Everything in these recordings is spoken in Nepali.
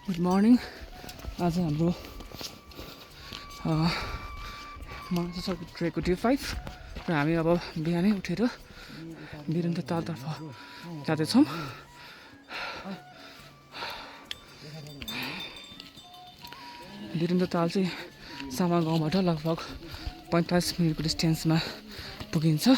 Good morning. आज हाम्रो मान्छे ट्रेकको डे 5 र हामी अब बिहानै उठेर वीरेन्द्र तालतर्फ जाँदैछौँ। वीरेन्द्र ताल चाहिँ सामा गाउँबाट लगभग 45 मिनटको डिस्टेन्समा पुगिन्छ।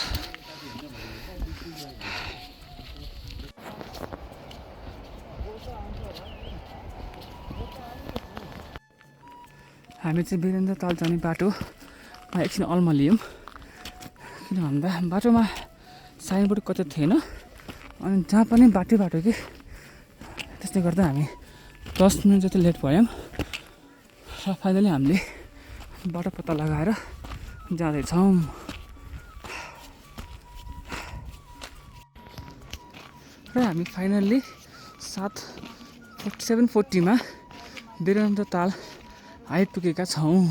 हामी चाहिँ वीरेन्द्र ताल जाने बाटोमा एकछिन अल्मलियौँ, किन भन्दा बाटोमा साइनबोर्ड कतै थिएन, अनि जहाँ पनि बाटो कि त्यसले गर्दा हामी 10 मिनट जति लेट भयौँ र फाइनली हामीले बाटो पत्ता लगाएर जाँदैछौँ। र हामी फाइनल्ली 7:40मा वीरेन्द्र ताल आइपुगेका छौँ।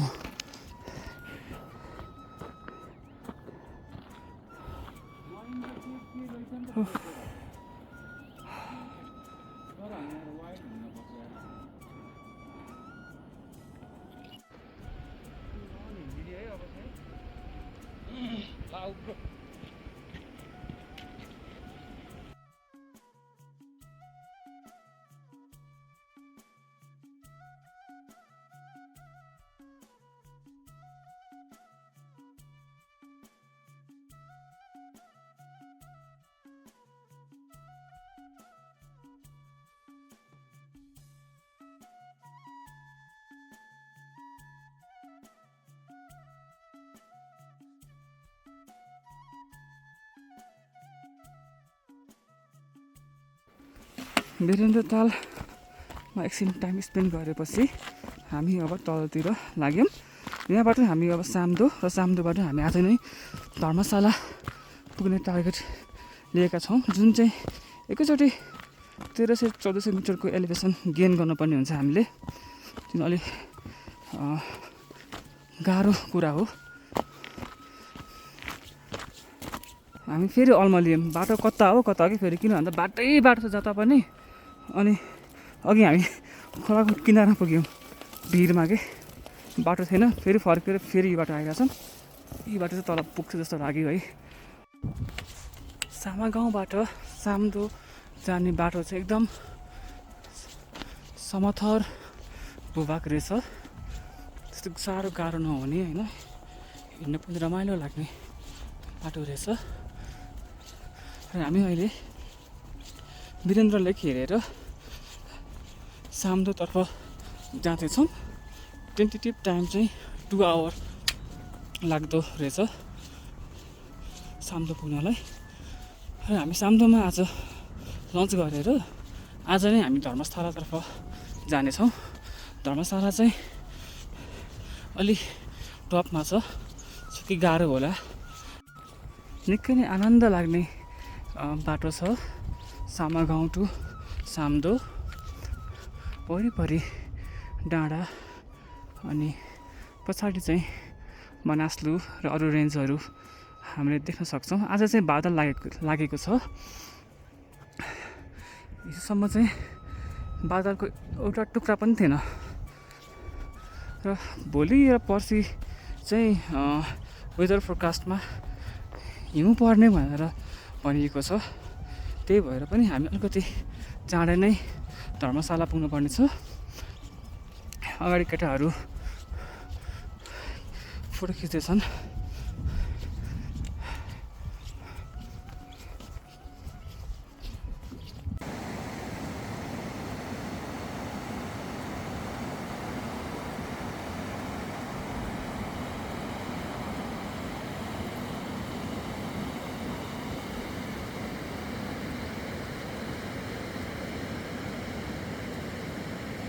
वीरेन्द्र तालमा एकछिन टाइम स्पेन्ड गरेपछि हामी अब तलतिर लाग्यौँ। यहाँबाट हामी अब साम्दो र साम्दोबाट हामी आज नै धर्मशाला पुग्ने टार्गेट लिएका छौँ, जुन चाहिँ एकैचोटि 1300-1400 मिटरको एलिभेसन गेन गर्नुपर्ने हुन्छ हामीले। जुन अलिक गाह्रो कुरा हो। हामी फेरि अल्मलियौँ, बाटो कता हो कि फेरि, किन भन्दा बाटो छ जता पनि। अनि अघि हामी खोलाको किनारमा पुग्यौँ भिरमा के बाटो थिएन, फेरि फर्केर फेरि यो बाटो आइरहेछौँ। यी बाटो चाहिँ तल पुग्छ जस्तो लाग्यो है। सामा गाउँबाट साम्दो जाने बाटो चाहिँ एकदम समथर भूभाग रहेछ, त्यस्तो साह्रो गाह्रो नहुने होइन, हिँड्नु पनि रमाइलो लाग्ने बाटो रहेछ। र हामी अहिले वीरेन्द्र लेक हेरेर साम्दोतर्फ जाँदैछौँ। टेन्टेटिभ टाइम चाहिँ 2 आवर लाग्दो रहेछ साम्दो पुग्नलाई। र हामी साम्दोमा आज लन्च गरेर आज नै हामी धर्मशालातर्फ जानेछौँ। धर्मशाला चाहिँ अलिक टपमा छ, कि गाह्रो होला। निकै नै आनन्द लाग्ने बाटो छ सामा गाउँ टु साम्दो। वरिपरि डाँडा अनि पछाडि चाहिँ मनास्लु र अरू रेन्जहरू हामीले देख्न सक्छौँ। आज चाहिँ बादल लागेको छ, हिजोसम्म चाहिँ बादलको एउटा टुक्रा पनि थिएन। र भोलि र पर्सि चाहिँ वेदर फोरकास्टमा हिउँ पर्ने भनेर भनिएको छ। त्यही भएर पनि हामी अलिकति चाँडै नै धर्मशाला पुग्नुपर्ने छ। अगाडि केटाहरू फोटो खिच्दैछन्।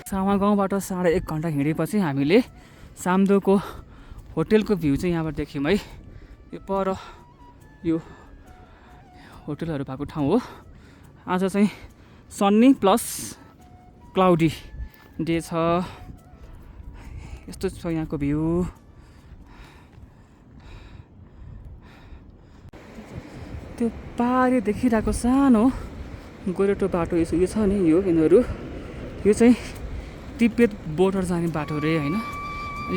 सामा गाउँबाट 1.5 घन्टा हिँडेपछि हामीले साम्दोको होटेलको भ्यू चाहिँ यहाँबाट देख्यौँ है। यो पर यो होटेलहरू भएको ठाउँ हो। आज चाहिँ सन्नी प्लस क्लाउडी डे छ। यस्तो छ यहाँको भ्यू। त्यो पारि देखिरहेको सानो गोरेटो बाटो यो छ नि, यो यिनीहरू यो चाहिँ तिब्बत बोर्डर जाने बाटो रे होइन।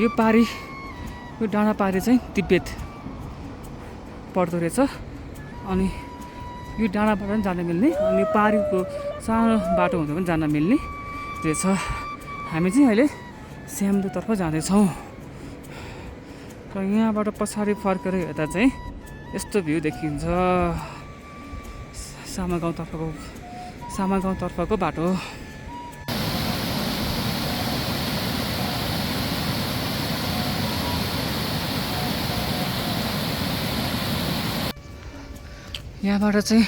यो पारी यो डाँडा पारी चाहिँ तिब्बत पर्दो रहेछ। अनि यो डाँडाबाट पनि जान मिल्ने अनि यो पारीको सानो बाटो हुँदा पनि जान मिल्ने रहेछ। हामी चाहिँ अहिले स्याम्दोतर्फ जाँदैछौँ र यहाँबाट पछाडि फर्केर हेर्दा चाहिँ यस्तो भ्यू देखिन्छ। सामा गाउँतर्फको बाटो। यहाँबाट चाहिँ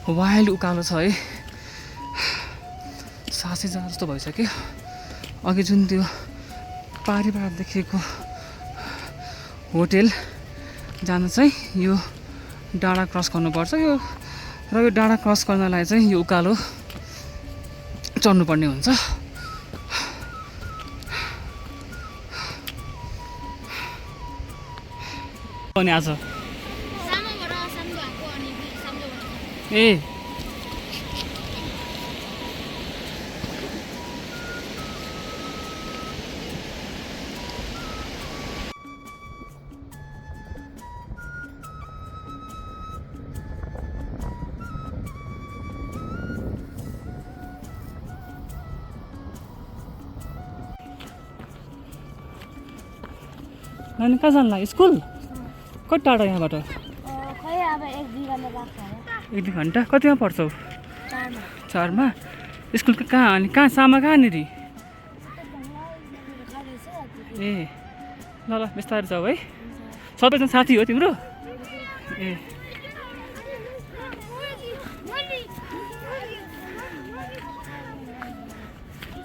वाइल्ड उकालो छ है। सासै जहाँ जस्तो भइसक्यो। अघि जुन त्यो पारीबाट देखेको होटेल जान चाहिँ यो डाँडा क्रस गर्नुपर्छ। यो र यो डाँडा क्रस गर्नलाई चाहिँ यो उकालो चढ्नुपर्ने हुन्छ। अनि आज ए नानी कहाँ जानु लाग्यो? स्कुल कति टाढा यहाँबाट? खै अब 1-2 घन्टा लाग्छ होला। 1-2 घन्टा। कतिमा पढ्छौ? 4मा। 4मा? स्कुल कहाँ? अनि कहाँ? सामा कहाँनिर? ए ल ल बिस्तारै जाऊ है। सबैजना साथी हो तिम्रो? ए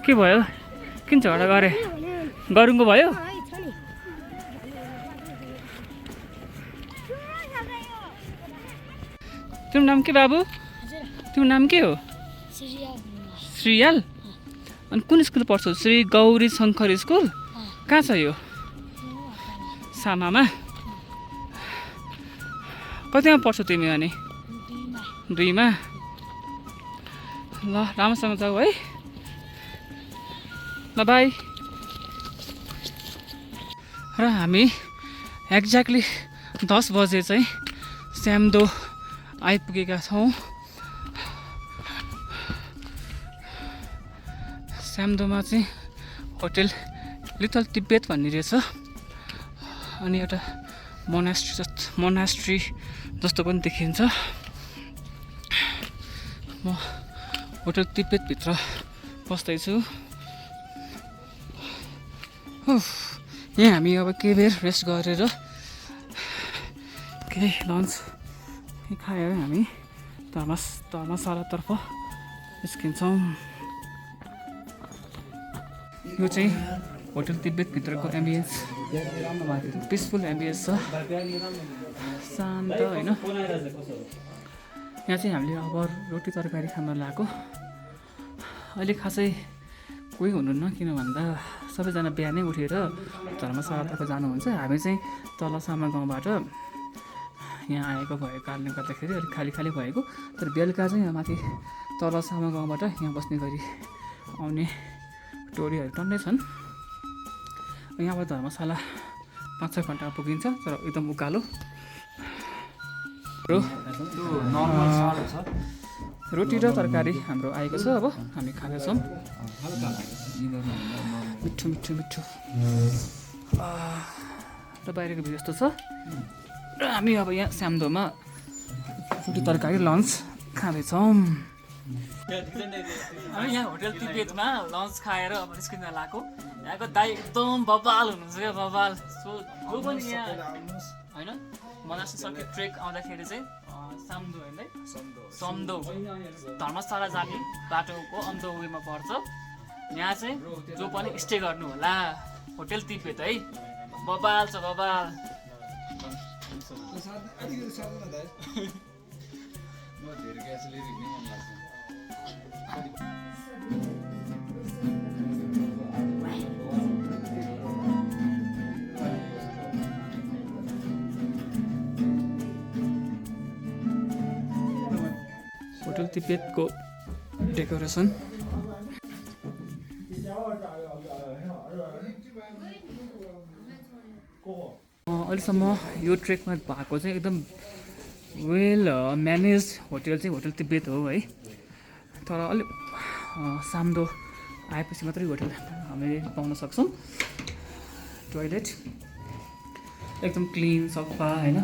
के भयो? किन झगडा गरे? गरुङको भयो? तिम्रो नाम के बाबु? तिम्रो नाम के हो? श्रीयाल। अनि कुन स्कुल पढ्छौ? श्री गौरी शङ्कर स्कुल? कहाँ छ यो? सामामा। कतिमा पढ्छौ तिमी अनि? 2मा। ल राम्रोसँग जाऊ है। ल बाई। र हामी एक्ज्याक्टली 10 बजे चाहिँ स्याम्दो आइपुगेका छौँ। स्याम्दोमा चाहिँ होटेल लिटल तिब्बत भन्ने रहेछ। अनि एउटा मोनास्ट्री जस्तो पनि देखिन्छ। म होटेल तिब्बतभित्र पस्दैछु। यहाँ हामी अब केही बेर रेस्ट गरेर केही लन्च खायो हामी धर्मशालातर्फ निस्किन्छौँ। यो चाहिँ होटेल तिब्बतभित्रको एम्बियन्स पिसफुल एम्बियन्स छ, शान्त होइन। यहाँ चाहिँ हामीले अब रोटी तरकारी खान लागेको। अहिले खासै कोही हुनुहुन्न, किन भन्दा सबैजना बिहानै उठेर धर्मशालातर्फ जानुहुन्छ। हामी चाहिँ तल सामा गाउँबाट यहाँ आएको भएको कारणले गर्दाखेरि अलिक खाली खाली भएको। तर बेलुका चाहिँ यहाँ माथि तल सामा गाउँबाट यहाँ बस्ने गरी आउने टोलीहरू टन्नै छन्। यहाँबाट धर्मशाला 5-6 घन्टा पुगिन्छ, तर एकदम उकालो। रोटी र तरकारी हाम्रो आएको छ। अब हामी खाँदैछौँ। मिठो मिठो मिठो र बाहिरको भ्यू यस्तो छ। र हामी अब यहाँ स्याम्दोमा रोटी तरकारी लन्च खाँदैछौँ। हामी यहाँ होटेल तिब्बतमा लन्च खाएर अब निस्किन लागेको। यहाँको दाई एकदम बबाल हुनुहुन्छ क्या, बबाल। सो जो पनि यहाँ होइन मनासी सर्किट ट्रेक आउँदाखेरि चाहिँ साम्दो होइन सम्दो धर्मशाला जाने बाटोको अन्त वेमा पर्छ। यहाँ चाहिँ जो पनि स्टे गर्नु होला। होटेल तिब्बत है, बबाल छ बबाल। होटेल तिब्बतको डेकोरेसन अहिलेसम्म यो ट्रेकमा भएको चाहिँ एकदम वेल म्यानेज होटल चाहिँ होटल तिब्बत हो है। तर अलिक साम्दो आएपछि मात्रै होटल हामीले पाउन सक्छौँ। टोइलेट एकदम क्लिन सफा होइन,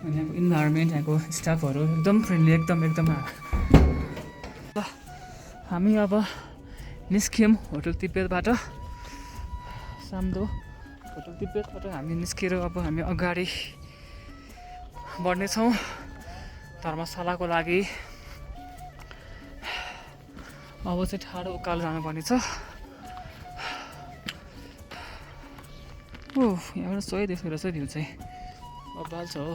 अनि यहाँको इन्भाइरोमेन्ट, यहाँको स्टाफहरू एकदम फ्रेन्डली, एकदम ल हामी अब निस्क्यौँ होटल तिब्बतबाट। साम्दो होटल तिब्बतबाट हामी निस्केर अब हामी अगाडि बढ्नेछौँ धर्मशालाको लागि। अब चाहिँ ठाडो उकालो जानुपर्ने छ। यहाँबाट सही देख्दो रहेछ भ्यू चाहिँ, बबाल छ हो।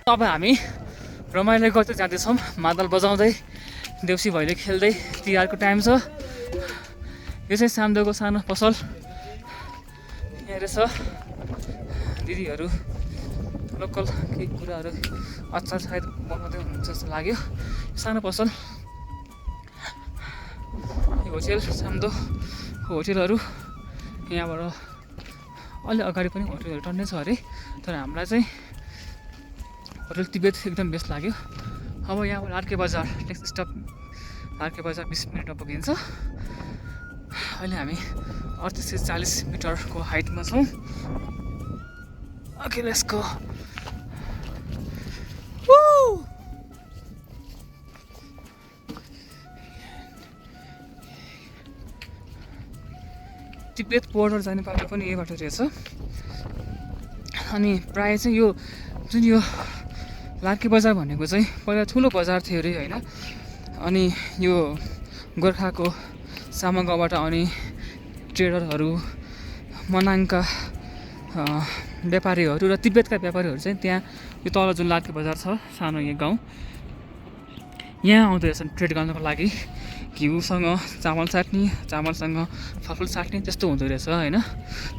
अब हामी रमाइलो गर्दै जाँदैछौँ, मादल बजाउँदै, देउसी भैलो खेल्दै। तिहारको टाइम छ। यो चाहिँ साम्दोको सानो पसल यहाँ रहेछ। दिदीहरू लोकल केही कुराहरू अचार सायद बनाउँदै हुनुहुन्छ जस्तो लाग्यो। सानो पसल यो होटेल साम्दोको होटेलहरू। यहाँबाट अलि अगाडि पनि होटेलहरू टन्नै छ अरे, तर हामीलाई चाहिँ होटल तिब्बत एकदम बेस्ट लाग्यो। अब यहाँबाट आरके बजार नेक्स्ट स्टप, आरके बजार 20 मिनटमा पुगिन्छ। अहिले हामी 3840 मिटरको हाइटमा छौँ। Okay let's go. Tibet border जाने बाटो पनि यही बाटो रहेछ। अनि प्रायः चाहिँ यो जुन यो लार्के बजार भनेको चाहिँ पहिला ठुलो बजार थियो अरे होइन। अनि यो गोर्खाको सामगाउँबाट आउने ट्रेडरहरू, मनाङका व्यापारीहरू र तिब्बतका व्यापारीहरू चाहिँ त्यहाँ यो तल जुन लार्के बजार छ सानो यहाँ गाउँ, यहाँ आउँदो रहेछन् ट्रेड गर्नको लागि। घिउसँग चामल साट्ने, चामलसँग फलफुल साट्ने त्यस्तो हुँदो रहेछ होइन।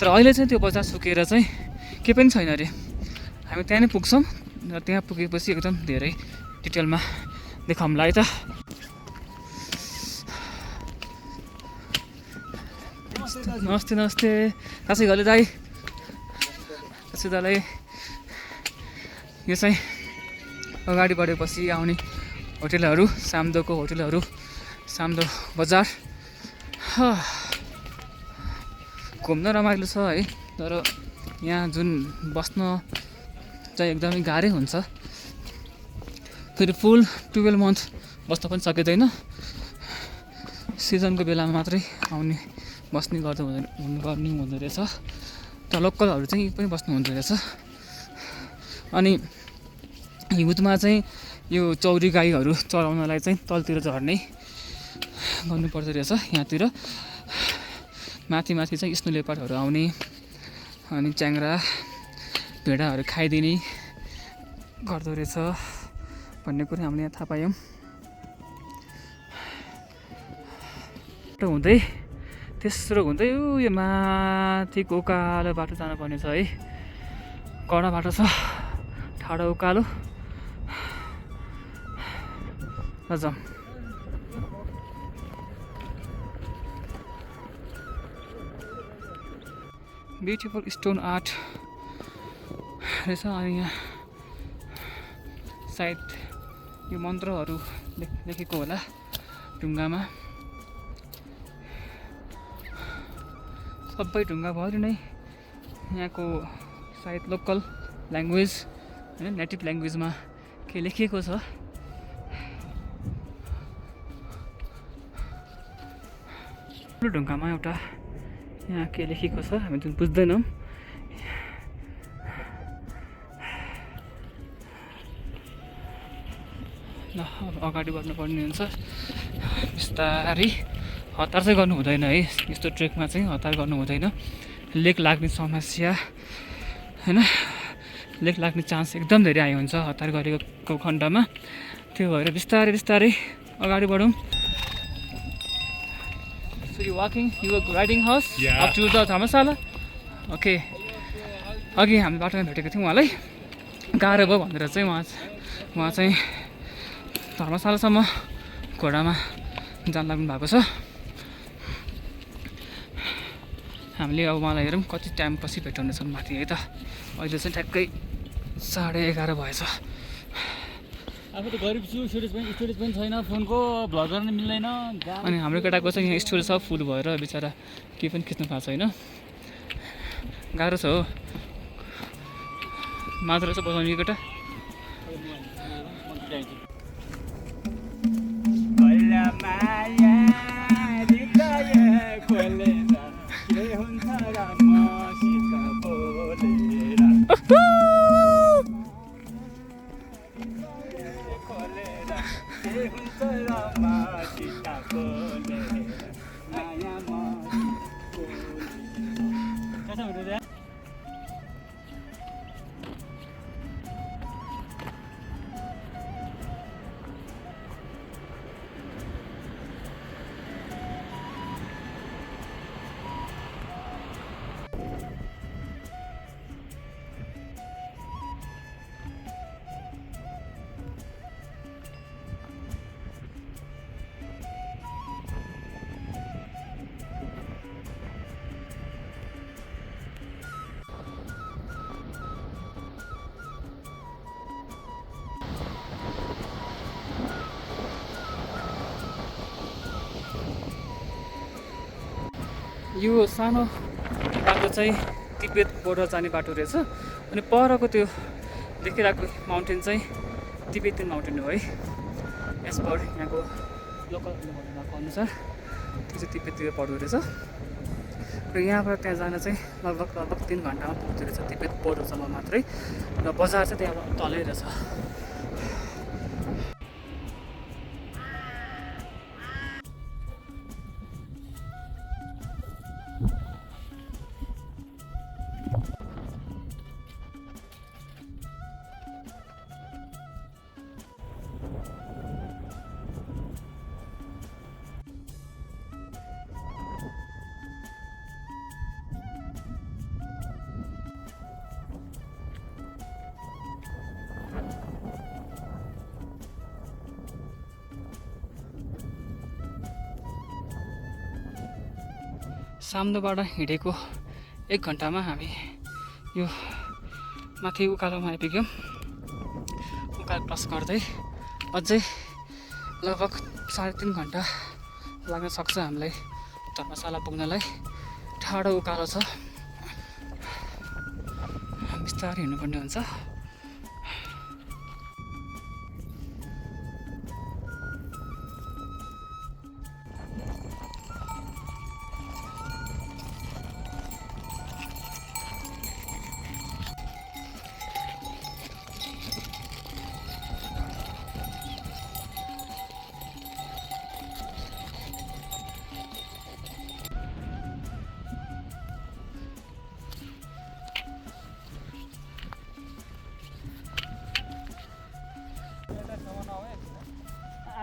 तर अहिले चाहिँ त्यो बजार सुकेर चाहिँ केही पनि छैन अरे। हामी त्यहाँ नै पुग्छौँ र त्यहाँ पुगेपछि एकदम धेरै डिटेलमा देखाउँला है त। नमस्ते नमस्ते काशी घले दाई, काशी दालाई। यो चाहिँ अगाडि बढेपछि आउने होटेलहरू, साम्दोको होटेलहरू, साम्दो बजार। घुम्न रमाइलो छ है, तर यहाँ जुन बस्न चाहिँ एकदमै गाह्रै हुन्छ। फेरि फुल 12 मन्थ बस्न पनि सकिँदैन। सिजनको बेलामा मात्रै आउने बस्ने गर्नु हुँदो रहेछ। तर लोकलहरू चाहिँ पनि बस्नु हुँदो रहेछ। अनि हिउँदमा चाहिँ यो चौरी गाईहरू चराउनलाई चाहिँ तलतिर झर्ने गर्नुपर्दो रहेछ। यहाँतिर माथि चाहिँ स्नो लेपर्डहरू आउने, अनि च्याङ्रा भेडाहरू खाइदिने गर्दो रहेछ भन्ने कुरा हामीले यहाँ थाहा पायौँ। हुँदै तेस्रो हुँदै यो माथिको उकालो बाटो जानुपर्ने छ है। कडा बाटो छ, ठाडो उकालो। जाउँ। ब्युटिफुल स्टोन आर्ट रहेछ। अनि यहाँ सायद यो मन्त्रहरू लेखेको होला ढुङ्गामा। सबै ढुङ्गाभरि नै यहाँको सायद लोकल ल्याङ्ग्वेज होइन, नेटिभ ल्याङ्ग्वेजमा के लेखिएको छ। ठुलो ढुङ्गामा एउटा यहाँ के लेखेको छ हामी जुन बुझ्दैनौँ। ल अब अगाडि बढ्नुपर्ने हुन्छ बिस्तारै। हतार चाहिँ गर्नु हुँदैन है, यस्तो ट्रेकमा चाहिँ हतार गर्नु हुँदैन। लेक लाग्ने समस्या होइन, लेक लाग्ने चान्स एकदम धेरै आयो हुन्छ हतार गरेको खण्डमा। त्यो भएर बिस्तारै अगाडि बढौँ। So you walking, you were riding horse up to the Dharamshala? Okay. अघि हामी बाटोमा भेटेको थियौँ उहाँलाई, गाह्रो भयो भनेर चाहिँ उहाँ चाहिँ धर्मशालासम्म घोडामा जान लाग्नु भएको छ। हामीले अब मलाई हेरौँ कति टाइम पछि भेटाउनेछौँ माथि है त। अहिले चाहिँ ठ्याक्कै 11:30 भएछ। आफू त गरिब छु, स्टोरेज पनि छैन फोनको, भ्लग गर्न मिल्दैन। अनि हाम्रो केटाको चाहिँ यहाँ स्टोरेज सब फुल भएर बिचरा केही पनि खिच्नु पाएको छैन। गाह्रो छ हो, मात्र चाहिँ बजाउने केटा। यो सानो बाटो चाहिँ तिब्बत बोर्डर जाने बाटो रहेछ। अनि परको त्यो देखिरहेको माउन्टेन चाहिँ तिब्बती माउन्टेन हो है, एज पर यहाँको लोकल भन्नुभएको अनुसार त्यो चाहिँ तिब्बततिर पर्दो रहेछ। र यहाँबाट त्यहाँ जान चाहिँ लगभग 3 घन्टामा पुग्दो रहेछ तिब्बत बोर्डरसम्म मात्रै। र बजार चाहिँ त्यहाँ तलै रहेछ। साम्दोबाट हिँडेको 1 घन्टामा हामी यो माथि उकालोमा आइपुग्यौँ। उकालो क्रस गर्दै अझै लगभग 3.5 घन्टा लाग्न सक्छ हामीलाई धर्मशाला पुग्नलाई। ठाडो उकालो छ, बिस्तारै हिँड्नुपर्ने हुन्छ।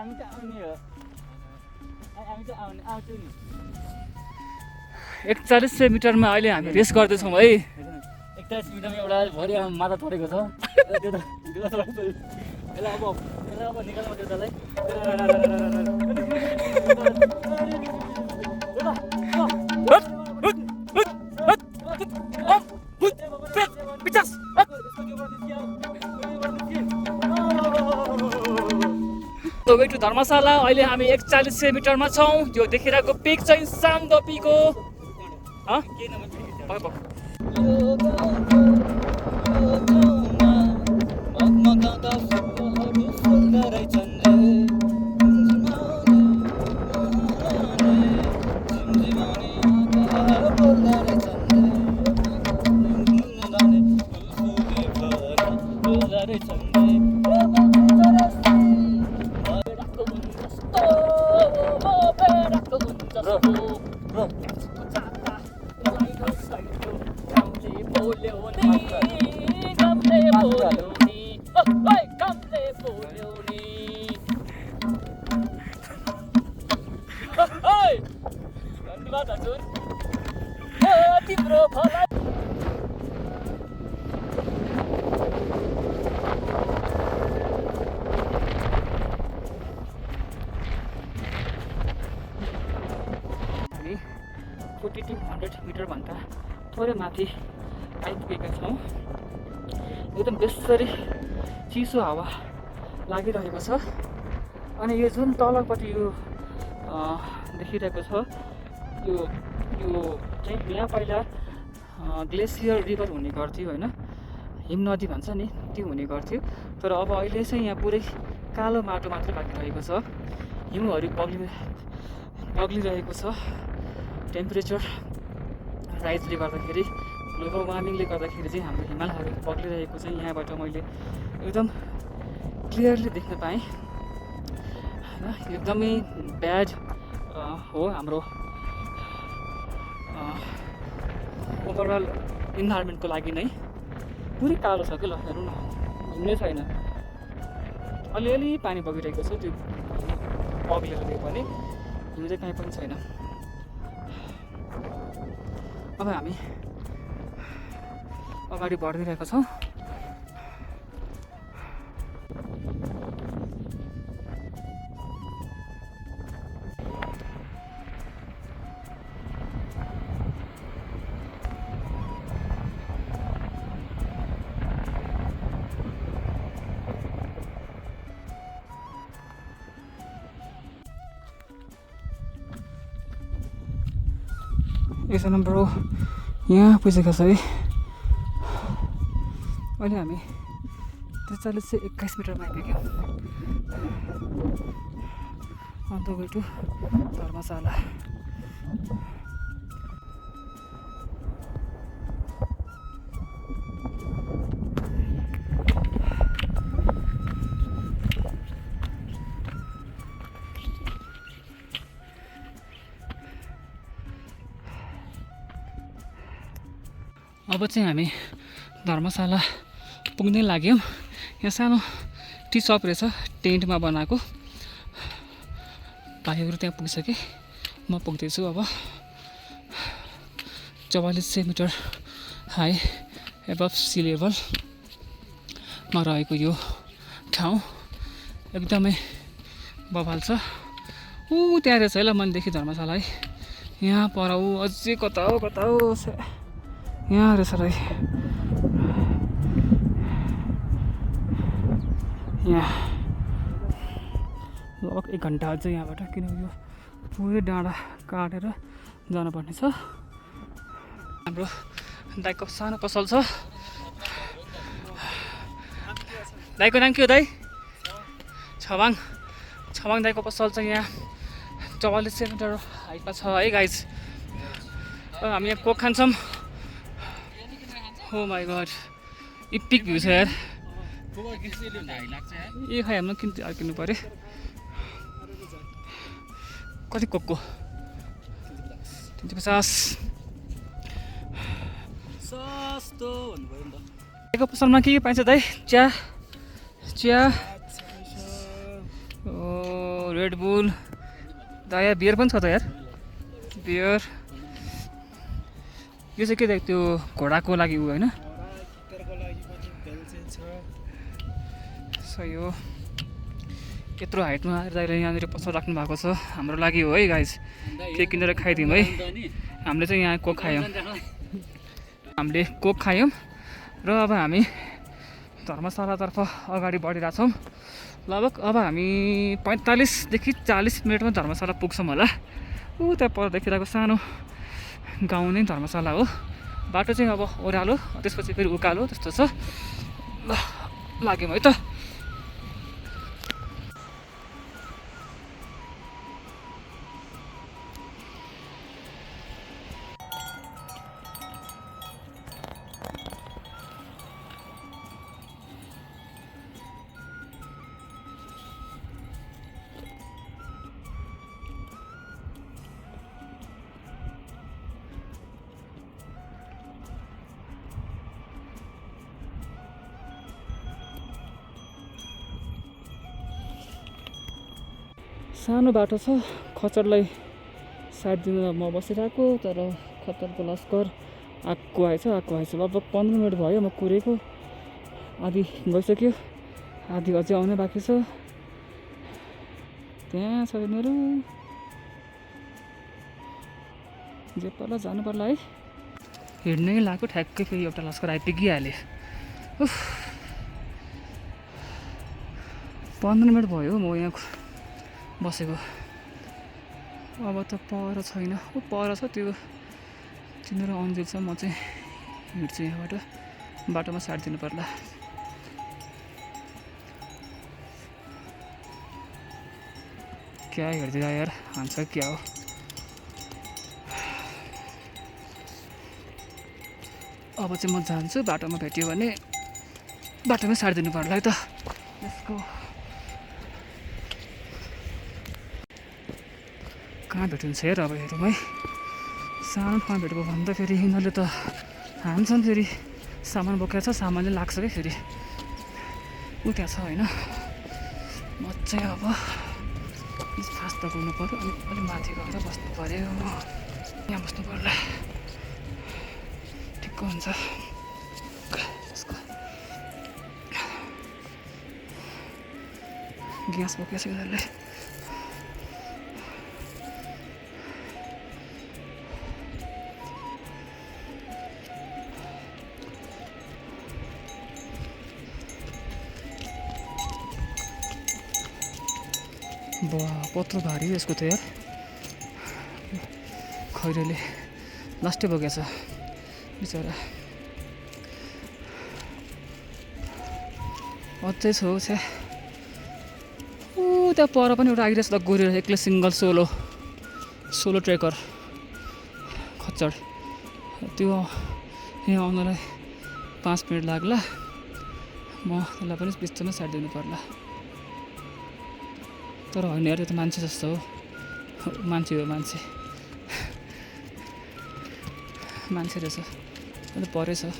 हामी त आउने हो, हामी त आउँछौँ नि। 4100 मिटरमा अहिले हामी रेस गर्दैछौँ है। 41 मिटरमा एउटा भरि माथा तोडेको छ। त्यो त यसलाई अब निकाल्नु त्यसलाई। वे टु धर्मशाला अहिले हामी 4100 मिटरमा छौँ। त्यो देखिरहेको पिक चाहिँ साम्दो पिक हो। मिटरभन्दा थोरै माथि आइपुगेका छौँ। एकदम बेसरी चिसो हावा लागिरहेको छ। अनि यो जुन तलपट्टि यो देखिरहेको छ यो चाहिँ यहाँ पहिला ग्लेसियर रिभर हुने गर्थ्यो होइन, हिम नदी भन्छ नि, त्यो हुने गर्थ्यो। तर अब अहिले चाहिँ यहाँ पुरै कालो माटो मात्र लागिरहेको छ। हिउँहरू पग्लिरहेको छ। टेम्परेचर राइजले गर्दाखेरि, ग्लोबल वार्मिङले गर्दाखेरि चाहिँ हाम्रो हिमालहरू पग्लिरहेको चाहिँ यहाँबाट मैले एकदम क्लियरली देख्न पाएँ होइन। एकदमै ब्याड हो हाम्रो ओभरअल इन्भाइरोमेन्टको लागि नै। पुरै कालो छ कि ल हेर्नु न, हिँड्नै छैन। अलिअलि पानी बगिरहेको छ, त्यो पग्लेर दियो भने हिउँ चाहिँ कहीँ पनि छैन। अब हामी अगाडि बढिरहेका छौँ। एकजना ब्रो यहाँ पुगेका छ है। अहिले हामी 4321 मिटरमा आइपुग्यौँ। अन्त गयो टु धर्मशाला। अब चाहिँ हामी धर्मशाला पुग्नै लाग्यौँ। यहाँ सानो टी सप रहेछ, टेन्टमा बनाएको। भाइहरू त्यहाँ पुगिसके, म पुग्दैछु। अब 4400 मिटर हाई एबभ सी लेभलमा रहेको यो ठाउँ एकदमै बवाल छ। त्यहाँ रहेछ है ल, मनदेखि धर्मशाला है। यहाँ पर अझै कता हो यहाँ रहेछ र यहाँ लगभग 1 घन्टा अझै यहाँबाट, किनकि यो पुरै डाँडा काटेर जानुपर्ने छ। हाम्रो दाइको सानो पसल छ। दाइको नाम के हो दाइ? छवाङ दाइको पसल चाहिँ यहाँ 4400 मिटर हाइटमा छ है गाइज। हामी यहाँ कोक खान्छौँ। ओ माई गड, इपिक भ्यू छ यार। ए खै हाम्रो किन्नु पऱ्यो। कति कोकको? 350। दाइको पसलमा के पाइन्छ दाइ? चिया रेड बुल दाया, बियर पनि छ त यार। बियर यो चाहिँ के देख, त्यो घोडाको लागि ऊ होइन? सही हो। यत्रो हाइटमा आएर दाइले यहाँनिर पसल राख्नु भएको छ, हाम्रो लागि हो है गाइज। के किनेर खाइदिउँ है। हामीले चाहिँ यहाँ कोक खायौँ, र अब हामी धर्मशालातर्फ अगाडि बढिरहेछौँ। लगभग अब हामी 45देखि 40 मिनटमा धर्मशाला पुग्छौँ होला। त्यहाँ पर देखिरहेको सानो गाउँ नै धर्मशाला हो। बाटो चाहिँ अब ओह्रालो, त्यसपछि फेरि उकालो त्यस्तो छ। ल लाग्यौँ है त। सानो बाटो छ, खच्चडलाई साइड दिनु म बसिरहेको, तर खच्चडको लस्कर आएको आएछ। लगभग 15 मिनट भयो म कुरेको। आधी गइसक्यो, आधी अझै आउनै बाँकी छ। त्यहाँ छ यिनीहरू, जे पर्ला जानु पर्ला है। हिँड्नै लाग्यो ठ्याक्कै फेरि एउटा लस्कर आइपुगिहाल्यो। 15 मिनट भयो म यहाँ बसेको। अब त पर छैन, पर छ त्यो तिनीहरू अन्जेल छ, म चाहिँ हिँड्छु यहाँबाट, बाटोमा साटिदिनु पर्ला। क्या हिँड्दिँदा यार, हान्छ क्या हो। अब चाहिँ म जान्छु, बाटोमा भेट्यो भने बाटोमै साटिदिनु पर्ला है त। यसको कहाँ भेटिन्छ हेर, अब हेरौँ है। सानो ठाउँमा भेटेको भन्दा फेरि यिनीहरूले त हान्छन्, फेरि सामान बोकेको छ, सामानले लाग्छ क्या फेरि। ऊ त्यहाँ छ होइन, म चाहिँ अब फास्ट त गर्नु पऱ्यो, अनि अलिक माथि गएर बस्नु पऱ्यो। यहाँ बस्नु पर्ला, ठिक्क हुन्छ। ग्यास बोकेको छ यिनीहरूले। पत्रो भारी यसको त यार, खैरेले लास्टै बोकेछ बिचरा। अझै छ छ्या, ऊ त्यहाँ पर पनि एउटा आइरहेछ त गोरेर, एक्लै सिङ्गल सोलो ट्रेकर खच्चड। त्यो यहाँ आउनलाई 5 मिनट लाग्ला, म त्यसलाई पनि बिचमा साटिदिनु पर्ला। तर होइन यार, यो त मान्छे जस्तो हो, मान्छे हो मान्छे रहेछ, अन्त परेछ।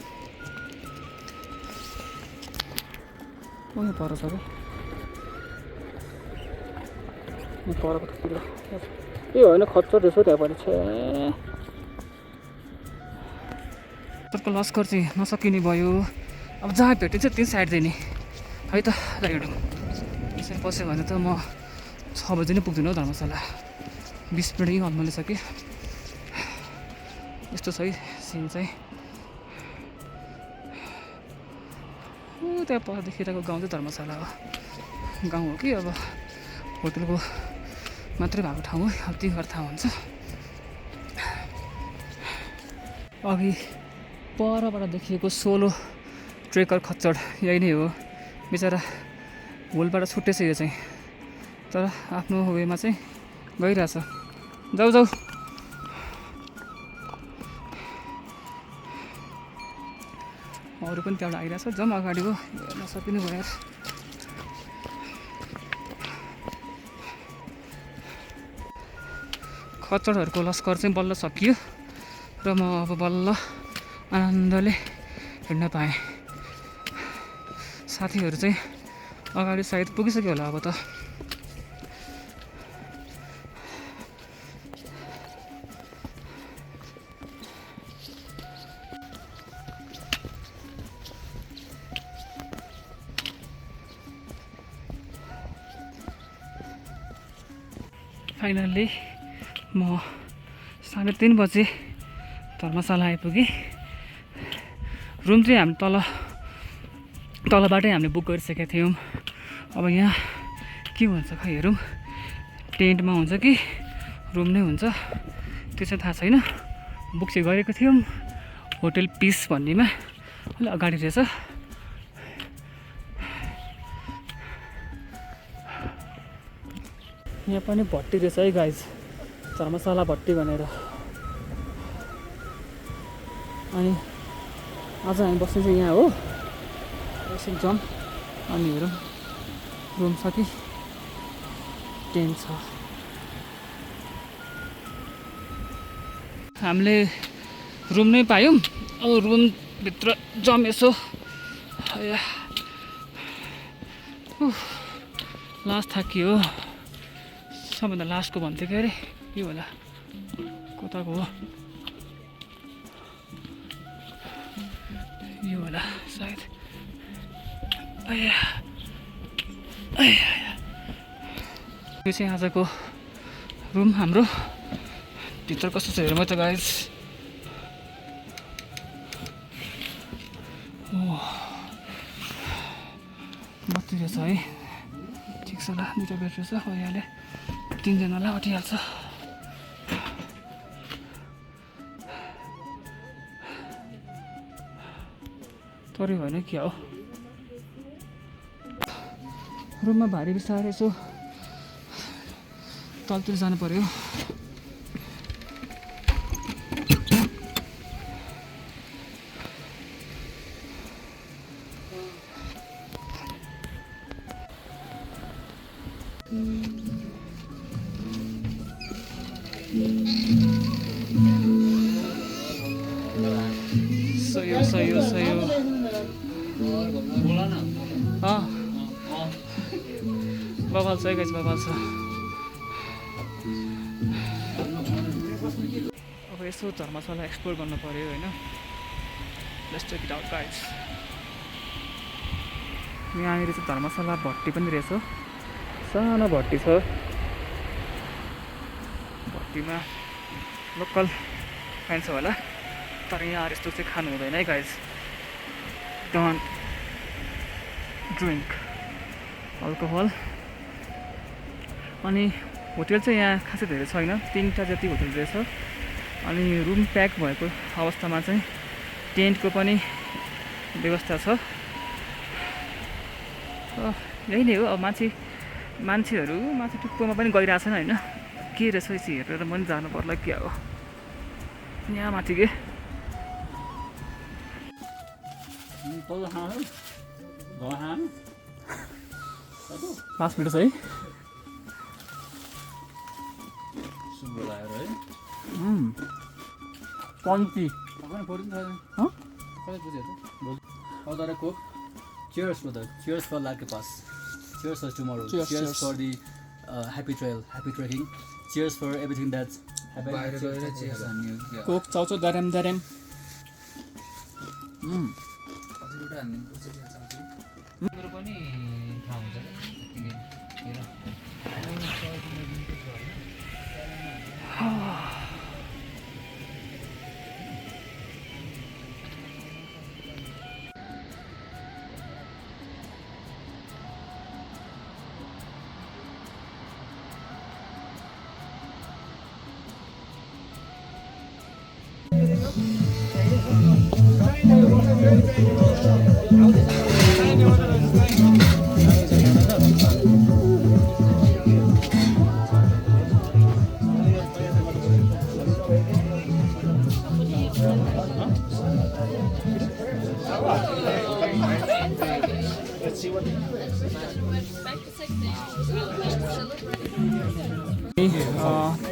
यहाँ पर छ क्या, परको ठुलो ए होइन, खच्चड रहेछ त्यहाँ पनि छ। तरको लस्कर चाहिँ नसकिने भयो। अब जहाँ भेटिन्छ त्यहीँ साटिदिने है त। ल हिँडौँ, यसरी पस्यो भने त म 6 बजी नै पुग्दिनँ हौ धर्मशाला। 20 मिनट यहीँ हल्मले सक्यो। यस्तो छ है सिन चाहिँ। त्यहाँ पर देखिरहेको गाउँ चाहिँ धर्मशाला हो, गाउँ हो कि अब होटलको मात्रै भएको ठाउँ हो, अब त्यही भएर थाहा हुन्छ। अघि परबाट देखिएको सोलो ट्रेकर खच्चड यही नै हो बिचरा। होलबाट छुट्टेछ यो चाहिँ, तर आफ्नो वेमा चाहिँ गइरहेछ। जाऊ जाऊ, अरू पनि त्यहाँबाट आइरहेछ। जाउँ अगाडिको, नसकिनु भयो यार। खच्चडहरूको लस्कर चाहिँ बल्ल सकियो र म अब बल्ल आनन्दले हिँड्न पाएँ। साथीहरू चाहिँ अगाडि सायद पुगिसक्यो होला अब त। फाइनल्ली म 3:30 बजे धर्मशाला आइपुगेँ। रुम चाहिँ हामी तलबाटै हामीले बुक गरिसकेका थियौँ। अब यहाँ के हुन्छ खै हेरौँ, टेन्टमा हुन्छ कि रुम नै हुन्छ त्यो चाहिँ थाहा छैन। बुक चाहिँ गरेको थियौँ होटल पिस भन्नेमा, अलिक अगाडि रहेछ। यहाँ पनि भट्टी रहेछ है गाइज, धर्मशाला भट्टी भनेर। अनि आज हामी बस्ने चाहिँ यहाँ हो, एकछिन जाउँ अनि हेरौँ रुम छ कि टेन्ट छ। हामीले रुम नै पायौँ। अब रुमभित्र जाउँ यसो। लास्ट थाकियो, सबभन्दा लास्टको भन्थ्यो क्या अरे, के होला कताको हो यो होला सायद। यो चाहिँ आजको रुम हाम्रो। भित्र कस्तो छ हेरौँ त गाइज। बत्ती रहेछ है ठिक छ ल 2टा बेड रहेछ भइहाल्यो 3जनालाई अटिहाल्छ तरै भएन के हो रुममा भारी बिस्तारै यसो तलतिर जानु पर्यो सही हो बबाल छ गाइस बबाल छ अब यसो धर्मशाला एक्सप्लोर गर्नु पर्यो होइन let's check it out guys यहाँनिर चाहिँ धर्मशाला भट्टी पनि रहेछ सानो भट्टी छ भट्टीमा लोकल खान्छ होला तर यहाँ यस्तो चाहिँ खानु हुँदैन है गाइस डोन्ट ड्रिङ्क अल्कोहल अनि होटल चाहिँ यहाँ खासै धेरै छैन 3टा जति होटल रहेछ अनि रुम प्याक भएको अवस्थामा चाहिँ टेन्टको पनि व्यवस्था छ यही नै हो अब मान्छेहरू माथि टुप्पोमा पनि गइरहेछन् होइन के रहेछ यसो हेरेर पनि जानु पर्ला क्या हो यहाँ माथि के लास्ट मिनट है पन्ची Cheers, brother. Cheers for Lucky Pass. Cheers for tomorrow. Cheers for the happy trail, happy trekking. Cheers for everything that's happened. Cheers on you. Coke chowchow दारेम पनि थाहा हुन्छ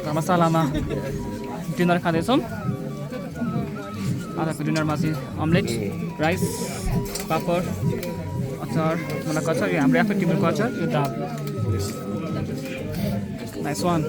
धर्मशालामा डिनर खाँदैछौँ आजको डिनरमा चाहिँ अमलेट राइस पापड अचार मलाई अचार यो हाम्रो आफ्नो टिमको अचार यो दाल नाइस वान